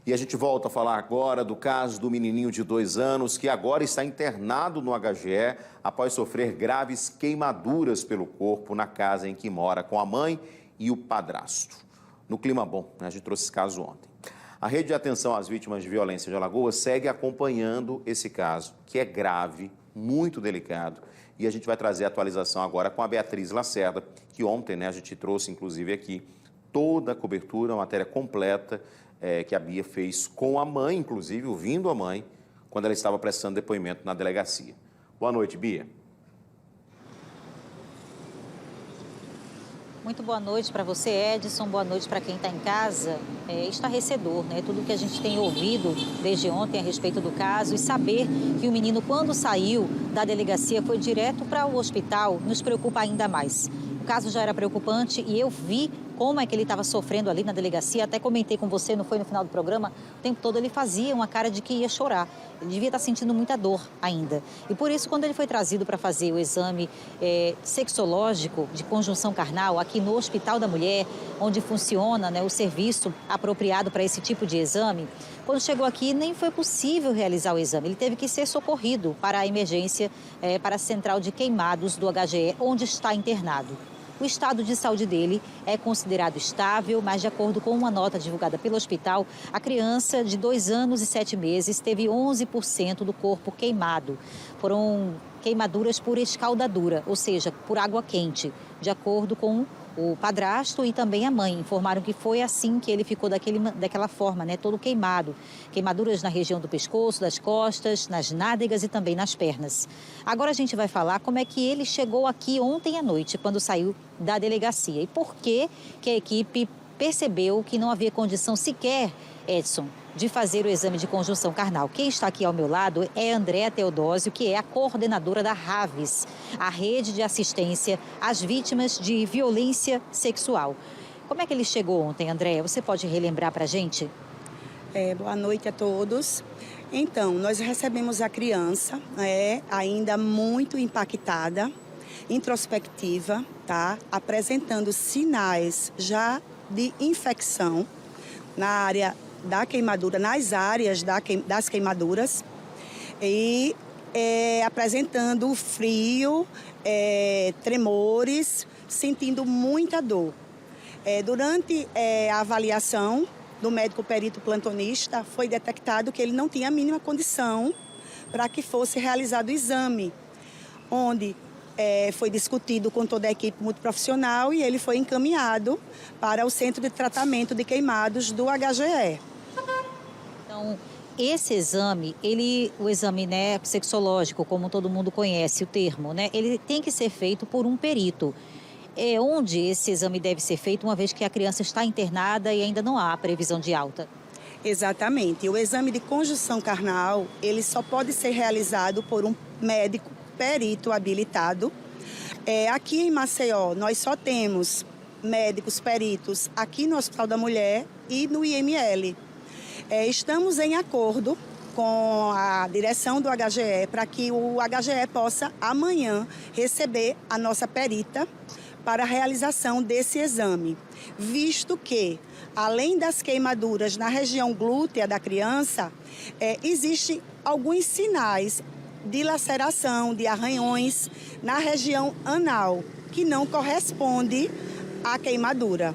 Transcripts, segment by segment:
E a gente volta a falar agora do caso do menininho de 2 anos que agora está internado no HGE após sofrer graves queimaduras pelo corpo na casa em que mora com a mãe e o padrasto. No clima bom, né? A gente trouxe esse caso ontem. A Rede de Atenção às Vítimas de Violência de Alagoas segue acompanhando esse caso, que é grave, muito delicado. E a gente vai trazer a atualização agora com a Beatriz Lacerda, que ontem, né, a gente trouxe inclusive aqui toda a cobertura, a matéria completa que a Bia fez com a mãe, inclusive, ouvindo a mãe, quando ela estava prestando depoimento na delegacia. Boa noite, Bia. Muito boa noite para você, Edson. Boa noite para quem está em casa. É estarrecedor, né? Tudo que a gente tem ouvido desde ontem a respeito do caso e saber que o menino, quando saiu da delegacia, foi direto para o hospital, nos preocupa ainda mais. O caso já era preocupante e eu vi como é que ele estava sofrendo ali na delegacia. Até comentei com você, não foi no final do programa, o tempo todo ele fazia uma cara de que ia chorar. Ele devia estar sentindo muita dor ainda. E por isso, quando ele foi trazido para fazer o exame sexológico de conjunção carnal aqui no Hospital da Mulher, onde funciona, né, o serviço apropriado para esse tipo de exame, quando chegou aqui nem foi possível realizar o exame. Ele teve que ser socorrido para a emergência, para a central de queimados do HGE, onde está internado. O estado de saúde dele é considerado estável, mas de acordo com uma nota divulgada pelo hospital, a criança de 2 anos e 7 meses teve 11% do corpo queimado. Foram queimaduras por escaldadura, ou seja, por água quente, de acordo com o padrasto e também a mãe. Informaram que foi assim que ele ficou daquela forma, né, todo queimado. Queimaduras na região do pescoço, das costas, nas nádegas e também nas pernas. Agora a gente vai falar como é que ele chegou aqui ontem à noite, quando saiu da delegacia. E por que a equipe percebeu que não havia condição sequer, Edson, de fazer o exame de conjunção carnal. Quem está aqui ao meu lado é Andréa Teodósio, que é a coordenadora da RAVES, a Rede de Assistência às Vítimas de Violência Sexual. Como é que ele chegou ontem, Andréa? Você pode relembrar para a gente? Boa noite a todos. Então, nós recebemos a criança, ainda muito impactada, introspectiva, tá? Apresentando sinais já de infecção na área da queimadura, nas áreas das queimaduras e apresentando frio, tremores, sentindo muita dor. Durante a avaliação do médico perito plantonista, foi detectado que ele não tinha a mínima condição para que fosse realizado o exame, onde foi discutido com toda a equipe multiprofissional e ele foi encaminhado para o Centro de Tratamento de Queimados do HGE. Então, esse exame, o exame, né, sexológico, como todo mundo conhece o termo, né, ele tem que ser feito por um perito. Onde esse exame deve ser feito, uma vez que a criança está internada e ainda não há previsão de alta? Exatamente. O exame de conjunção carnal, ele só pode ser realizado por um médico perito habilitado. Aqui em Maceió, nós só temos médicos peritos aqui no Hospital da Mulher e no IML. Estamos em acordo com a direção do HGE para que o HGE possa amanhã receber a nossa perita para a realização desse exame, visto que, além das queimaduras na região glútea da criança, existem alguns sinais de laceração, de arranhões na região anal, que não corresponde à queimadura.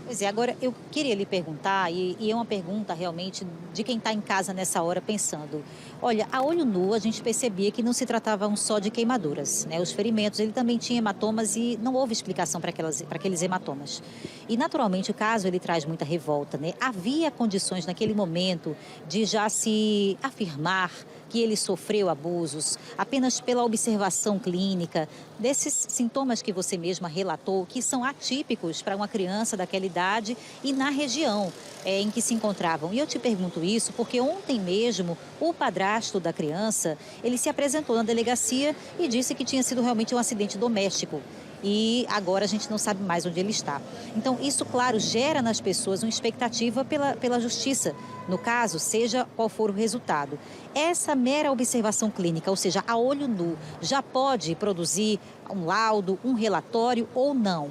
Pois é, agora eu queria lhe perguntar, e é uma pergunta realmente de quem está em casa nessa hora pensando. Olha, a olho nu a gente percebia que não se tratavam só de queimaduras, né? Os ferimentos, ele também tinha hematomas e não houve explicação para aqueles hematomas. E naturalmente o caso ele traz muita revolta, né? Havia condições naquele momento de já se afirmar que ele sofreu abusos, apenas pela observação clínica desses sintomas que você mesma relatou, que são atípicos para uma criança daquela idade e na região em que se encontravam. E eu te pergunto isso porque ontem mesmo o padrasto da criança, ele se apresentou na delegacia e disse que tinha sido realmente um acidente doméstico. E agora a gente não sabe mais onde ele está. Então, isso, claro, gera nas pessoas uma expectativa pela justiça, no caso, seja qual for o resultado. Essa mera observação clínica, ou seja, a olho nu, já pode produzir um laudo, um relatório ou não?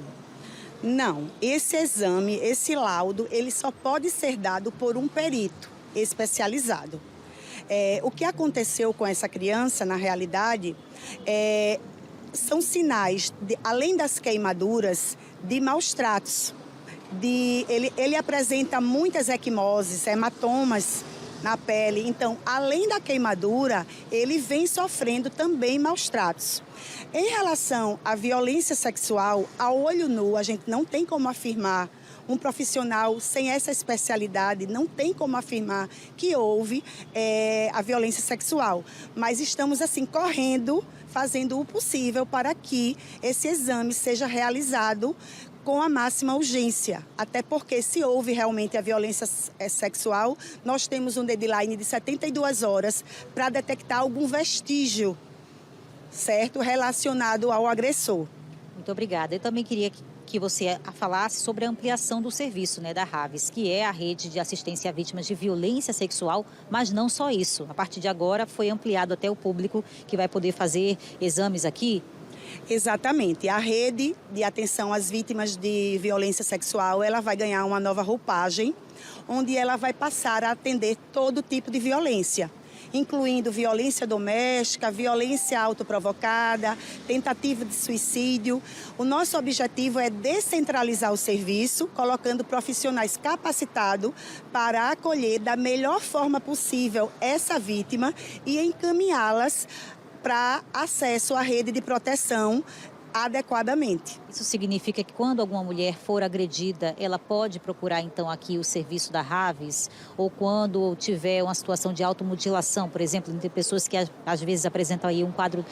Não, esse exame, esse laudo, ele só pode ser dado por um perito especializado. O que aconteceu com essa criança, na realidade, são sinais, além das queimaduras, de maus tratos. Ele apresenta muitas equimoses, hematomas na pele. Então, além da queimadura, ele vem sofrendo também maus tratos. Em relação à violência sexual, a olho nu, a gente não tem como afirmar, um profissional sem essa especialidade não tem como afirmar que houve a violência sexual. Mas estamos, assim, correndo, fazendo o possível para que esse exame seja realizado com a máxima urgência, até porque se houve realmente a violência sexual, nós temos um deadline de 72 horas para detectar algum vestígio, certo, relacionado ao agressor. Muito obrigada. Eu também queria que você falasse sobre a ampliação do serviço, né, da Raves, que é a rede de assistência a vítimas de violência sexual, mas não só isso. A partir de agora foi ampliado até o público que vai poder fazer exames aqui. Exatamente. A rede de atenção às vítimas de violência sexual, ela vai ganhar uma nova roupagem, onde ela vai passar a atender todo tipo de violência, incluindo violência doméstica, violência autoprovocada, tentativa de suicídio. O nosso objetivo é descentralizar o serviço, colocando profissionais capacitados para acolher da melhor forma possível essa vítima e encaminhá-las para acesso à rede de proteção adequadamente. Isso significa que quando alguma mulher for agredida, ela pode procurar então aqui o serviço da Raves, ou quando tiver uma situação de automutilação, por exemplo, tem pessoas que às vezes apresentam aí um quadro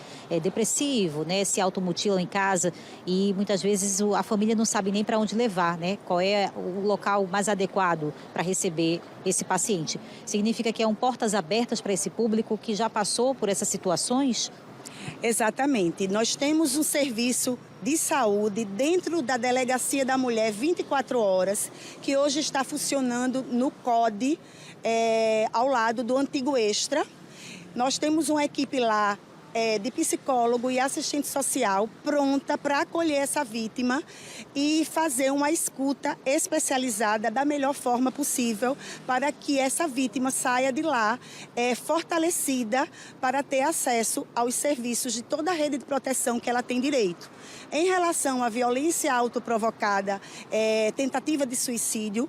depressivo, né, se automutilam em casa e muitas vezes a família não sabe nem para onde levar, né, qual é o local mais adequado para receber esse paciente. Significa que é portas abertas para esse público que já passou por essas situações? Exatamente. Nós temos um serviço de saúde dentro da Delegacia da Mulher 24 horas, que hoje está funcionando no CODE, ao lado do antigo Extra. Nós temos uma equipe lá de psicólogo e assistente social pronta para acolher essa vítima e fazer uma escuta especializada da melhor forma possível para que essa vítima saia de lá fortalecida para ter acesso aos serviços de toda a rede de proteção que ela tem direito. Em relação à violência autoprovocada, tentativa de suicídio,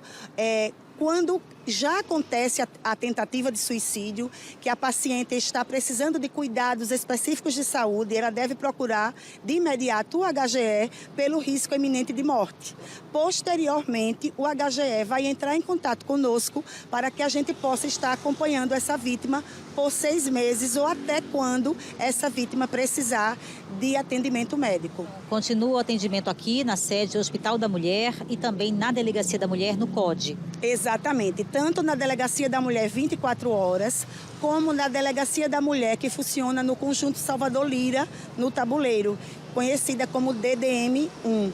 quando já acontece a tentativa de suicídio, que a paciente está precisando de cuidados específicos de saúde, ela deve procurar de imediato o HGE pelo risco iminente de morte. Posteriormente, o HGE vai entrar em contato conosco para que a gente possa estar acompanhando essa vítima por 6 meses ou até quando essa vítima precisar de atendimento médico. Continua o atendimento aqui na sede do Hospital da Mulher e também na Delegacia da Mulher no CODE. Exatamente, tanto na Delegacia da Mulher 24 horas, como na Delegacia da Mulher, que funciona no Conjunto Salvador Lira, no Tabuleiro, conhecida como DDM-1.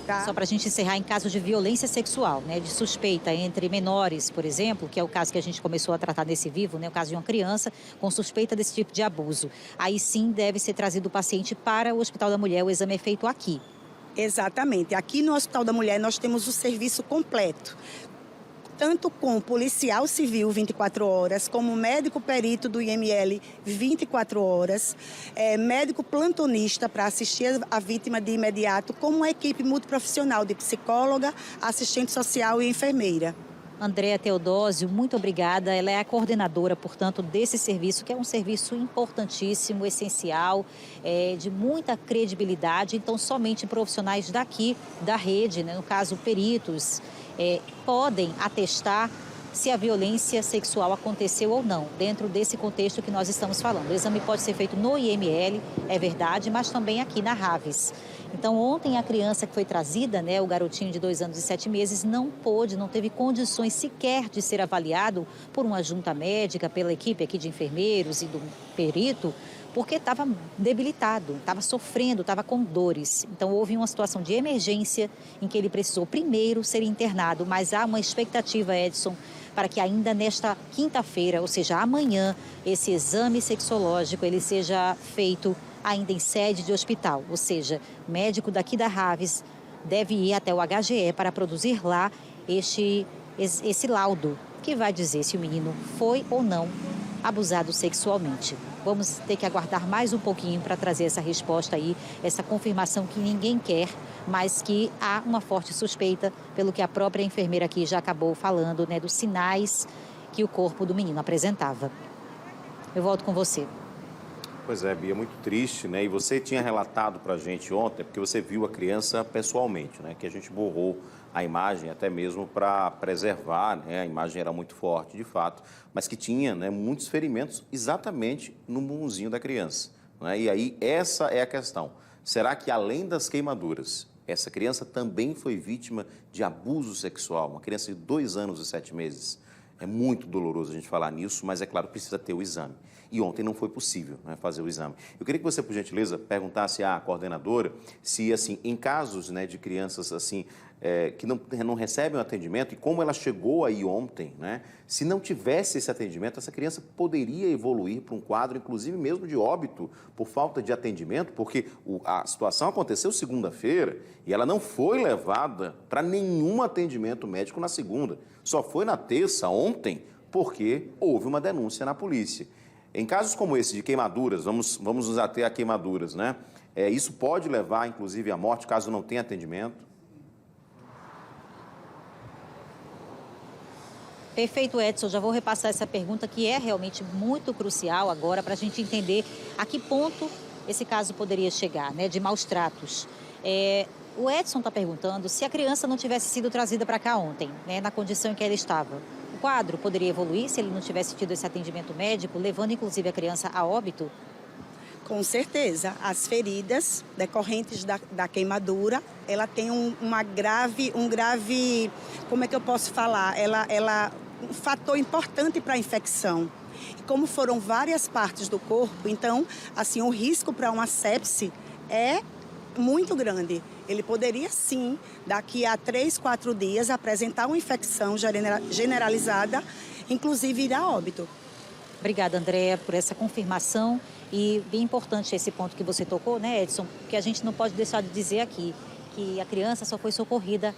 Tá? Só para a gente encerrar, em caso de violência sexual, né, de suspeita entre menores, por exemplo, que é o caso que a gente começou a tratar nesse vivo, né, o caso de uma criança com suspeita desse tipo de abuso. Aí sim deve ser trazido o paciente para o Hospital da Mulher, o exame é feito aqui. Exatamente. Aqui no Hospital da Mulher nós temos o serviço completo, tanto com policial civil 24 horas, como médico perito do IML 24 horas, médico plantonista para assistir a vítima de imediato, como uma equipe multiprofissional de psicóloga, assistente social e enfermeira. Andréa Teodósio, muito obrigada. Ela é a coordenadora, portanto, desse serviço, que é um serviço importantíssimo, essencial, de muita credibilidade. Então, somente profissionais daqui, da rede, né, no caso, peritos, podem atestar se a violência sexual aconteceu ou não, dentro desse contexto que nós estamos falando. O exame pode ser feito no IML, é verdade, mas também aqui na Raves. Então, ontem a criança que foi trazida, né, o garotinho de 2 anos e 7 meses, não teve condições sequer de ser avaliado por uma junta médica, pela equipe aqui de enfermeiros e do perito, porque estava debilitado, estava sofrendo, estava com dores. Então, houve uma situação de emergência em que ele precisou primeiro ser internado, mas há uma expectativa, Edson, para que ainda nesta quinta-feira, ou seja, amanhã, esse exame sexológico ele seja feito ainda em sede de hospital, ou seja, médico daqui da Raves deve ir até o HGE para produzir lá esse laudo, que vai dizer se o menino foi ou não abusado sexualmente. Vamos ter que aguardar mais um pouquinho para trazer essa resposta aí, essa confirmação que ninguém quer, mas que há uma forte suspeita, pelo que a própria enfermeira aqui já acabou falando, né, dos sinais que o corpo do menino apresentava. Eu volto com você. Pois é, Bia, muito triste, né? E você tinha relatado para a gente ontem, porque você viu a criança pessoalmente, né? Que a gente borrou a imagem até mesmo para preservar, né? A imagem era muito forte, de fato, mas que tinha, né, muitos ferimentos exatamente no bumbumzinho da criança, né? E aí, essa é a questão. Será que, além das queimaduras, essa criança também foi vítima de abuso sexual? Uma criança de 2 anos e 7 meses. É muito doloroso a gente falar nisso, mas é claro, precisa ter o exame. E ontem não foi possível, né, fazer o exame. Eu queria que você, por gentileza, perguntasse à coordenadora se, assim, em casos, né, de crianças assim, que não recebem o atendimento, e como ela chegou aí ontem, né, se não tivesse esse atendimento, essa criança poderia evoluir para um quadro, inclusive mesmo de óbito, por falta de atendimento, porque a situação aconteceu segunda-feira e ela não foi levada para nenhum atendimento médico na segunda. Só foi na terça, ontem, porque houve uma denúncia na polícia. Em casos como esse de queimaduras, vamos nos ater a queimaduras, né? Isso pode levar, inclusive, à morte, caso não tenha atendimento? Perfeito, Edson. Já vou repassar essa pergunta que é realmente muito crucial agora para a gente entender a que ponto esse caso poderia chegar, né, de maus tratos. O Edson está perguntando se a criança não tivesse sido trazida para cá ontem, né, na condição em que ela estava. O quadro poderia evoluir se ele não tivesse tido esse atendimento médico, levando inclusive a criança a óbito? Com certeza, as feridas decorrentes da queimadura, ela tem um grave, como é que eu posso falar? Um fator importante para a infecção. E como foram várias partes do corpo, então, assim, o risco para uma sepse é muito grande. Ele poderia, sim, daqui a 3, 4 dias, apresentar uma infecção generalizada, inclusive ir a óbito. Obrigada, Andréa, por essa confirmação. E bem importante esse ponto que você tocou, né, Edson? Porque a gente não pode deixar de dizer aqui que a criança só foi socorrida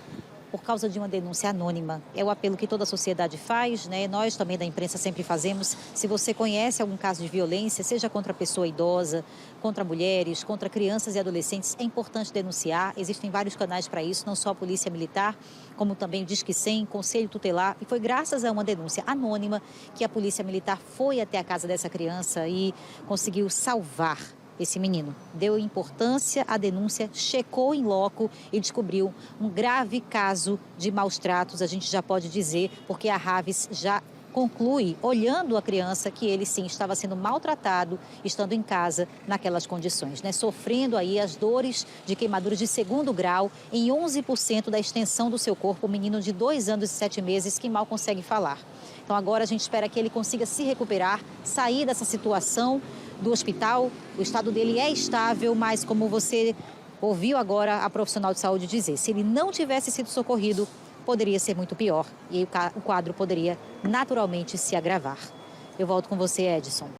por causa de uma denúncia anônima. É o apelo que toda a sociedade faz, né? Nós também da imprensa sempre fazemos. Se você conhece algum caso de violência, seja contra a pessoa idosa, contra mulheres, contra crianças e adolescentes, é importante denunciar. Existem vários canais para isso, não só a Polícia Militar, como também o Disque 100, Conselho Tutelar. E foi graças a uma denúncia anônima que a Polícia Militar foi até a casa dessa criança e conseguiu salvar esse menino. Deu importância à denúncia, checou em loco e descobriu um grave caso de maus tratos, a gente já pode dizer, porque a Raves já conclui, olhando a criança, que ele sim estava sendo maltratado, estando em casa naquelas condições, né? Sofrendo aí as dores de queimaduras de 2º grau em 11% da extensão do seu corpo, um menino de 2 anos e 7 meses que mal consegue falar. Então agora a gente espera que ele consiga se recuperar, sair dessa situação do hospital. O estado dele é estável, mas como você ouviu agora a profissional de saúde dizer, se ele não tivesse sido socorrido, poderia ser muito pior e aí o quadro poderia naturalmente se agravar. Eu volto com você, Edson.